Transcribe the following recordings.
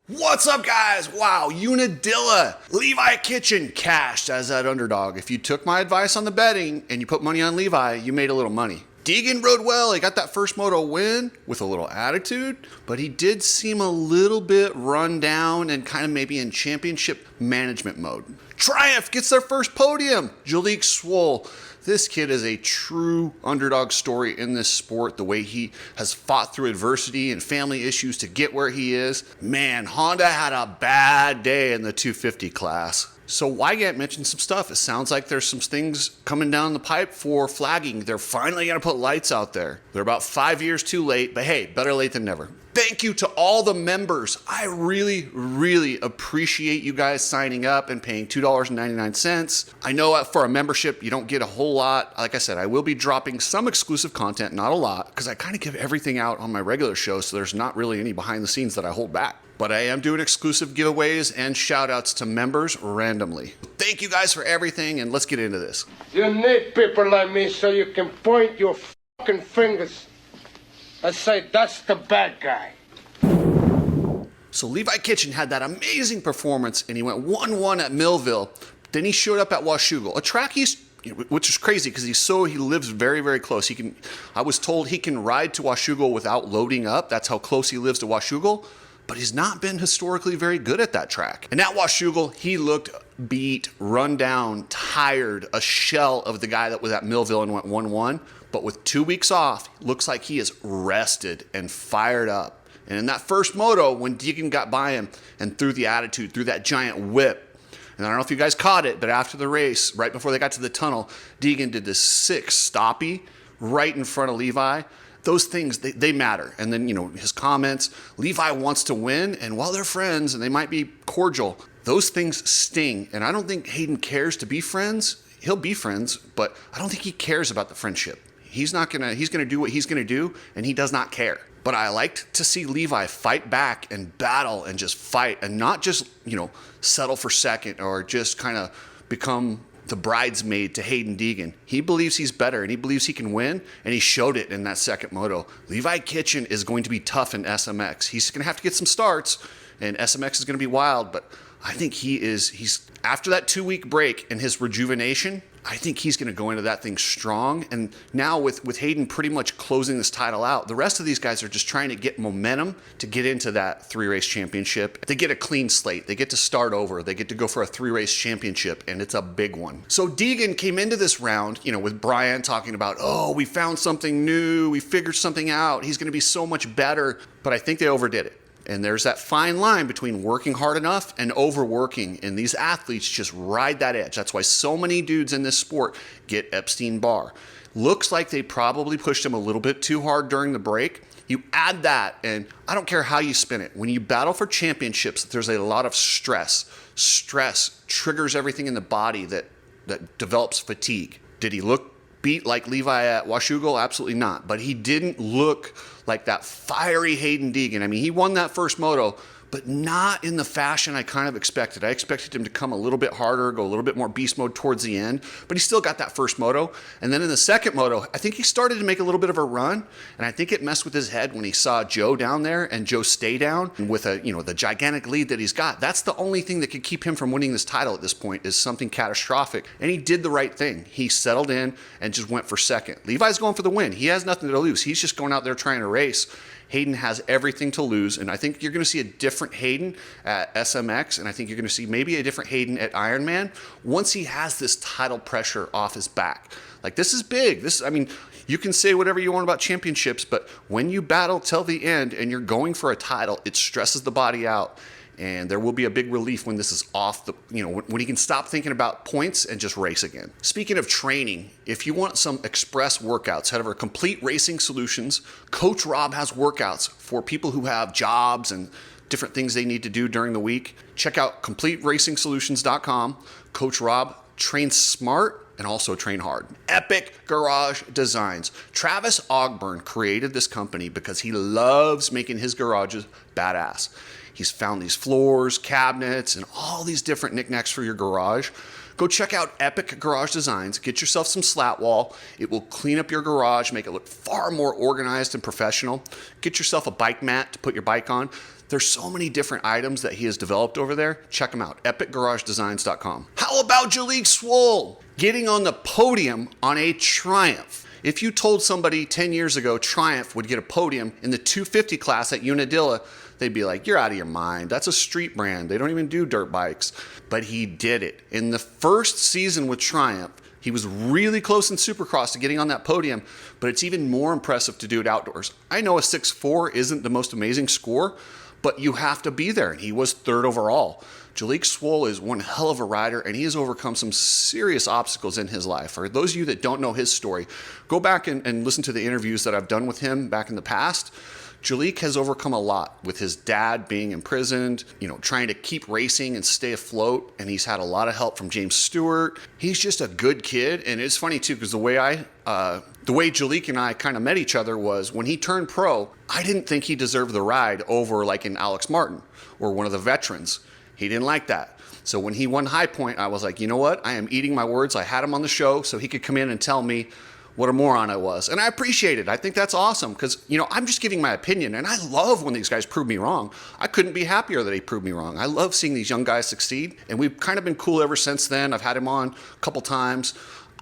What's up, guys? Wow, Unadilla. Levi Kitchen cashed as that underdog. If you took my advice on the betting and you put money on Levi, you made a little money. Deegan rode well. He got that first moto win with a little attitude, but he did seem a little bit run down and kind of maybe in championship management mode. Triumph gets their first podium. Jalik Swoll. This kid is a true underdog story in this sport, the way he has fought through adversity and family issues to get where he is. Man, Honda had a bad day in the 250 class. So Wygant mentioned some stuff. It sounds like there's some things coming down the pipe for flagging. They're finally going to put lights out there. They're about 5 years too late, but hey, better late than never. Thank you to all the members. I really appreciate you guys signing up and paying $2.99. I know for a membership, you don't get a whole lot. Like I said, I will be dropping some exclusive content, not a lot, because I kind of give everything out on my regular show, so there's not really any behind the scenes that I hold back. But I am doing exclusive giveaways and shout outs to members randomly. Thank you guys for everything, and let's get into this. You need people like me so you can point your fucking fingers and say, that's the bad guy. So Levi Kitchen had that amazing performance, and he went 1-1 at Millville. Then he showed up at Washougal, a track which is crazy because he lives very close. I was told he can ride to Washougal without loading up. That's how close he lives to Washougal. But he's not been historically very good at that track. And at Washougal, he looked beat, run down, tired, a shell of the guy that was at Millville and went 1-1. But with 2 weeks off, looks like he is rested and fired up. And in that first moto, when Deegan got by him and threw the attitude, threw that giant whip, and I don't know if you guys caught it, but after the race, right before they got to the tunnel, Deegan did this sick stoppie right in front of Levi. Those things, they matter. And then, his comments, Levi wants to win, and while they're friends and they might be cordial, those things sting. And I don't think Haiden cares to be friends. He'll be friends, but I don't think he cares about the friendship. He's going to do what he's going to do, and he does not care. But I liked to see Levi fight back and battle and just fight and not just, settle for second or just kind of become the bridesmaid to Haiden Deegan. He believes he's better and he believes he can win, and he showed it in that second moto. Levi Kitchen is going to be tough in SMX. He's going to have to get some starts, and SMX is going to be wild, but I think he's after that 2-week break and his rejuvenation, I think he's going to go into that thing strong. And now with Haiden pretty much closing this title out, the rest of these guys are just trying to get momentum to get into that 3-race championship. They get a clean slate. They get to start over. They get to go for a 3-race championship, and it's a big one. So Deegan came into this round, with Brian talking about, oh, we found something new. We figured something out. He's going to be so much better. But I think they overdid it. And there's that fine line between working hard enough and overworking. And these athletes just ride that edge. That's why so many dudes in this sport get Epstein-Barr. Looks like they probably pushed him a little bit too hard during the break. You add that, and I don't care how you spin it. When you battle for championships, there's a lot of stress. Stress triggers everything in the body that develops fatigue. Did he look beat like Levi at Washougal? Absolutely not. But he didn't look like that fiery Haiden Deegan. I mean, he won that first moto, but not in the fashion I kind of expected. I expected him to come a little bit harder, go a little bit more beast mode towards the end, but he still got that first moto. And then in the second moto, I think he started to make a little bit of a run, and I think it messed with his head when he saw Joe down there and Joe stay down and with the gigantic lead that he's got. That's the only thing that could keep him from winning this title at this point, is something catastrophic. And he did the right thing. He settled in and just went for second. Levi's going for the win. He has nothing to lose. He's just going out there trying to race. Haiden has everything to lose, and I think you're going to see a different Haiden at SMX, and I think you're going to see maybe a different Haiden at Ironman once he has this title pressure off his back. Like, this is big. You can say whatever you want about championships, but when you battle till the end and you're going for a title, it stresses the body out. And there will be a big relief when this is off when he can stop thinking about points and just race again. Speaking of training, if you want some express workouts, head over to Complete Racing Solutions. Coach Rob has workouts for people who have jobs and different things they need to do during the week. Check out CompleteRacingSolutions.com. Coach Rob trains smart and also train hard. Epic Garage Designs. Travis Ogburn created this company because he loves making his garages badass. He's found these floors, cabinets, and all these different knickknacks for your garage. Go check out Epic Garage Designs. Get yourself some slat wall. It will clean up your garage, make it look far more organized and professional. Get yourself a bike mat to put your bike on. There's so many different items that he has developed over there. Check them out, epicgaragedesigns.com. How about Jalek Swoll getting on the podium on a Triumph? If you told somebody 10 years ago Triumph would get a podium in the 250 class at Unadilla, they'd be like, you're out of your mind. That's a street brand. They don't even do dirt bikes. But he did it. In the first season with Triumph, he was really close in Supercross to getting on that podium, but it's even more impressive to do it outdoors. I know a 6'4" isn't the most amazing score, but you have to be there, and he was third overall. Jalek Swoll is one hell of a rider, and he has overcome some serious obstacles in his life. For those of you that don't know his story, go back and listen to the interviews that I've done with him back in the past. Jalek has overcome a lot with his dad being imprisoned, trying to keep racing and stay afloat, and he's had a lot of help from James Stewart. He's just a good kid, and it's funny too, because the way Jalek and I kind of met each other was when he turned pro, I didn't think he deserved the ride over like an Alex Martin or one of the veterans. He didn't like that. So when he won High Point, I was like, you know what? I am eating my words. I had him on the show so he could come in and tell me what a moron I was. And I appreciate it. I think that's awesome because, I'm just giving my opinion. And I love when these guys prove me wrong. I couldn't be happier that he proved me wrong. I love seeing these young guys succeed. And we've kind of been cool ever since then. I've had him on a couple times.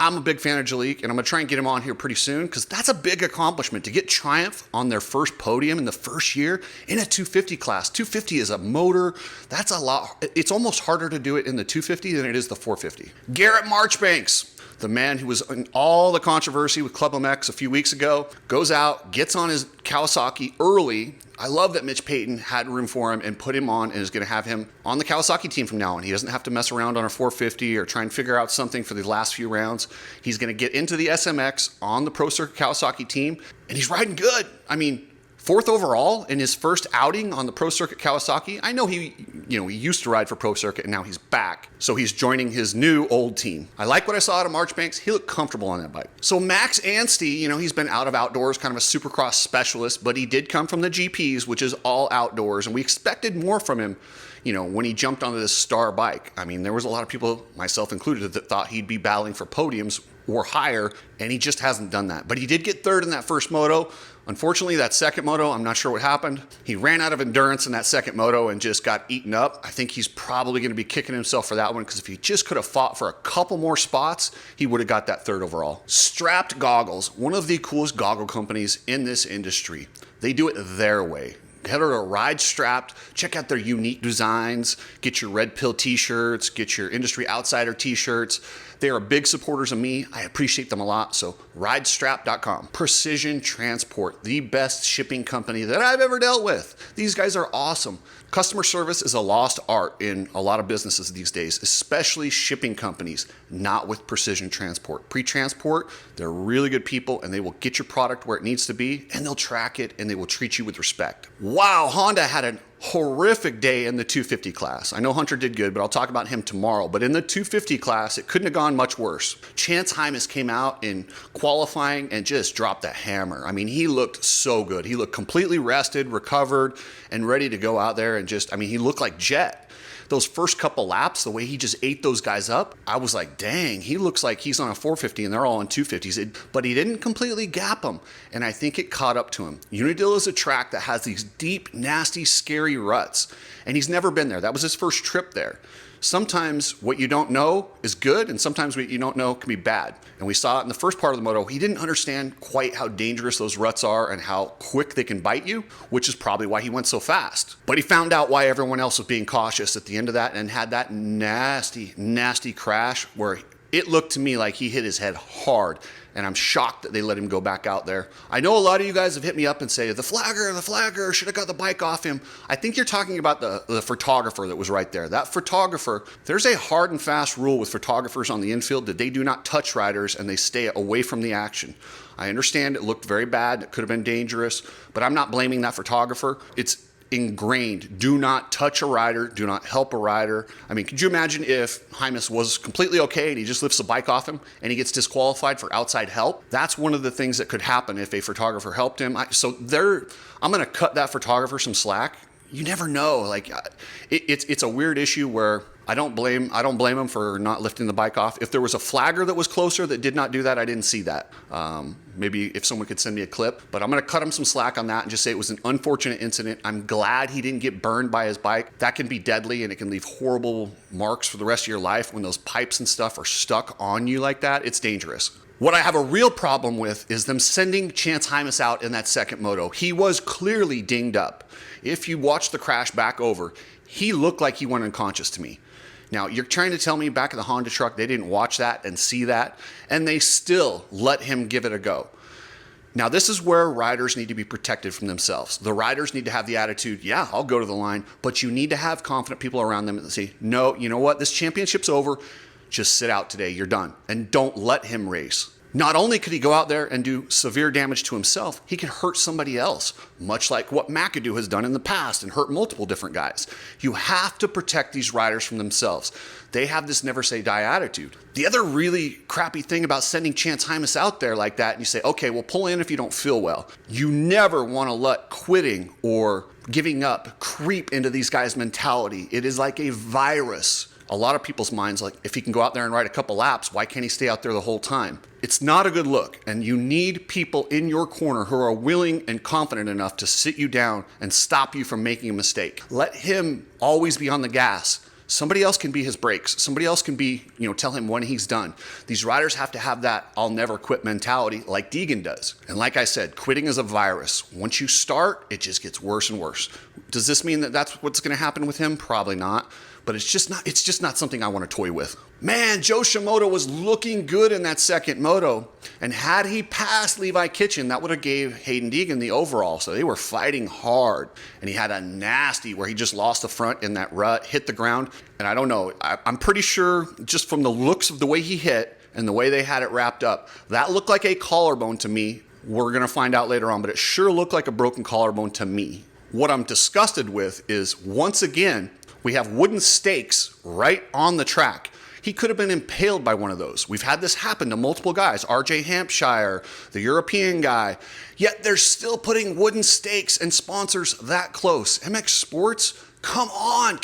I'm a big fan of Jalek, and I'm going to try and get him on here pretty soon because that's a big accomplishment to get Triumph on their first podium in the first year in a 250 class. 250 is a motor. That's a lot. It's almost harder to do it in the 250 than it is the 450. Garrett Marchbanks, the man who was in all the controversy with Club MX a few weeks ago, goes out, gets on his Kawasaki early. I love that Mitch Payton had room for him and put him on and is going to have him on the Kawasaki team from now on. He doesn't have to mess around on a 450 or try and figure out something for the last few rounds. He's going to get into the SMX on the Pro Circuit Kawasaki team, and he's riding good. I mean, fourth overall in his first outing on the Pro Circuit Kawasaki. I know he used to ride for Pro Circuit and now he's back. So he's joining his new old team. I like what I saw out of Marchbanks. He looked comfortable on that bike. So Max Anstey, he's been out of outdoors, kind of a supercross specialist, but he did come from the GPs, which is all outdoors. And we expected more from him, when he jumped onto this star bike. I mean, there was a lot of people, myself included, that thought he'd be battling for podiums or higher, and he just hasn't done that. But he did get third in that first moto. Unfortunately, that second moto, I'm not sure what happened. He ran out of endurance in that second moto and just got eaten up. I think he's probably going to be kicking himself for that one because if he just could have fought for a couple more spots, he would have got that third overall. Strapped Goggles, one of the coolest goggle companies in this industry. They do it their way. Head over to Ride Strapped, check out their unique designs, get your Red Pill t-shirts, get your Industry Outsider t-shirts. They are big supporters of me. I appreciate them a lot. So ridestrap.com. Precision Transport, the best shipping company that I've ever dealt with. These guys are awesome. Customer service is a lost art in a lot of businesses these days, especially shipping companies, not with Precision Transport. Pre-transport, they're really good people and they will get your product where it needs to be and they'll track it and they will treat you with respect. Wow, Honda had a horrific day in the 250 class. I know Hunter did good, but I'll talk about him tomorrow. But in the 250 class, it couldn't have gone much worse. Chance Hymas came out in qualifying and just dropped the hammer. I mean, he looked so good. He looked completely rested, recovered, and ready to go out there and he looked like Jet. Those first couple laps, the way he just ate those guys up, I was like, dang, he looks like he's on a 450 and they're all on 250s. But he didn't completely gap them, and I think it caught up to him. Unadilla is a track that has these deep, nasty, scary ruts, and he's never been there. That was his first trip there. Sometimes what you don't know is good, and sometimes what you don't know can be bad. And we saw it in the first part of the moto. He didn't understand quite how dangerous those ruts are and how quick they can bite you, which is probably why he went so fast. But he found out why everyone else was being cautious at the end of that and had that nasty, nasty crash where it looked to me like he hit his head hard, and I'm shocked that they let him go back out there. I know a lot of you guys have hit me up and say, the flagger, should have got the bike off him. I think you're talking about the photographer that was right there. That photographer, there's a hard and fast rule with photographers on the infield that they do not touch riders and they stay away from the action. I understand it looked very bad, it could have been dangerous, but I'm not blaming that photographer. It's ingrained. Do not touch a rider. Do not help a rider. I mean, could you imagine if Hymas was completely okay and he just lifts the bike off him and he gets disqualified for outside help? That's one of the things that could happen if a photographer helped him. I'm going to cut that photographer some slack. you never know. Like it's a weird issue where I don't blame him for not lifting the bike off. If there was a flagger that was closer that did not do that, I didn't see that. Maybe if someone could send me a clip, but I'm going to cut him some slack on that and just say it was an unfortunate incident. I'm glad he didn't get burned by his bike. That can be deadly and it can leave horrible marks for the rest of your life when those pipes and stuff are stuck on you like that. It's dangerous. What I have a real problem with is them sending Chance Hymas out in that second moto. He was clearly dinged up. If you watch the crash back over, he looked like he went unconscious to me. Now, you're trying to tell me back in the Honda truck they didn't watch that and see that, and they still let him give it a go. Now, this is where riders need to be protected from themselves. The riders need to have the attitude, yeah, I'll go to the line, but you need to have confident people around them that say, no, you know what, this championship's over, just sit out today, you're done, and don't let him race. Not only could he go out there and do severe damage to himself, he could hurt somebody else, much like what McAdoo has done in the past and hurt multiple different guys. You have to protect these riders from themselves. They have this never say die attitude. The other really crappy thing about sending Chance Hymas out there like that, and you say, okay, well, pull in if you don't feel well. You never want to let quitting or giving up creep into these guys' mentality. It is like a virus. A lot of people's minds, like, if he can go out there and ride a couple laps, why can't he stay out there the whole time? It's not a good look, and you need people in your corner who are willing and confident enough to sit you down and stop you from making a mistake. Let him always be on the gas. Somebody else can be his brakes. Somebody else can be, tell him when he's done. These riders have to have that I'll never quit mentality like Deegan does. And like I said, quitting is a virus. Once you start, it just gets worse and worse. Does this mean that that's what's going to happen with him? Probably not. But it's just not something I want to toy with. Man, Joe Shimoda was looking good in that second moto. And had he passed Levi Kitchen, that would have gave Haiden Deegan the overall. So they were fighting hard. And he had a nasty where he just lost the front in that rut, hit the ground. And I don't know, I'm pretty sure just from the looks of the way he hit and the way they had it wrapped up, that looked like a collarbone to me. We're going to find out later on, but it sure looked like a broken collarbone to me. What I'm disgusted with is, once again, we have wooden stakes right on the track. He could have been impaled by one of those. We've had this happen to multiple guys. RJ Hampshire, the European guy. Yet they're still putting wooden stakes and sponsors that close. MX Sports, come on.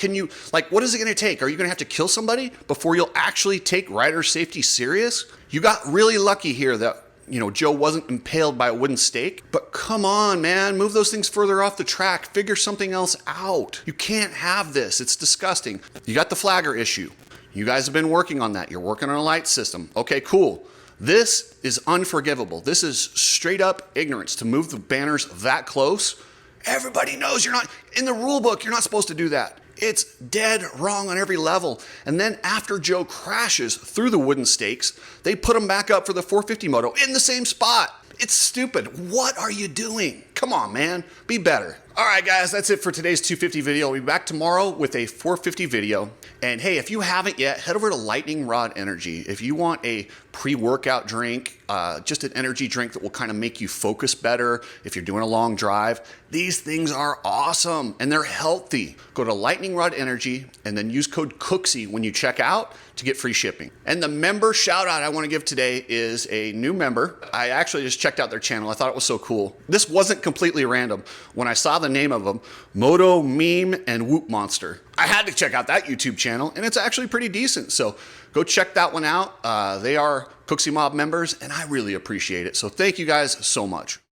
What is it going to take? Are you going to have to kill somebody before you'll actually take rider safety serious? You got really lucky here that Joe wasn't impaled by a wooden stake, but come on, man, move those things further off the track, figure something else out. You can't have this. It's disgusting. You got the flagger issue. You guys have been working on that. You're working on a light system. Okay, cool. This is unforgivable. This is straight up ignorance to move the banners that close. Everybody knows you're not, in the rule book, you're not supposed to do that. It's dead wrong on every level. And then after Joe crashes through the wooden stakes, they put him back up for the 450 moto in the same spot. It's stupid. What are you doing? Come on, man. Be better. All right, guys, that's it for today's 250 video. We'll be back tomorrow with a 450 video. And hey, if you haven't yet, head over to Lightning Rod Energy. If you want a pre-workout drink, just an energy drink that will kind of make you focus better if you're doing a long drive, these things are awesome and they're healthy. Go to Lightning Rod Energy and then use code COOKSY when you check out to get free shipping. And the member shout out I want to give today is a new member. I actually just checked out their channel. I thought it was so cool. This wasn't completely random. When I saw the name of them, Moto Meme and Whoop Monster, I had to check out that YouTube channel, and it's actually pretty decent. So go check that one out. They are Cooksy Mob members, and I really appreciate it. So thank you guys so much.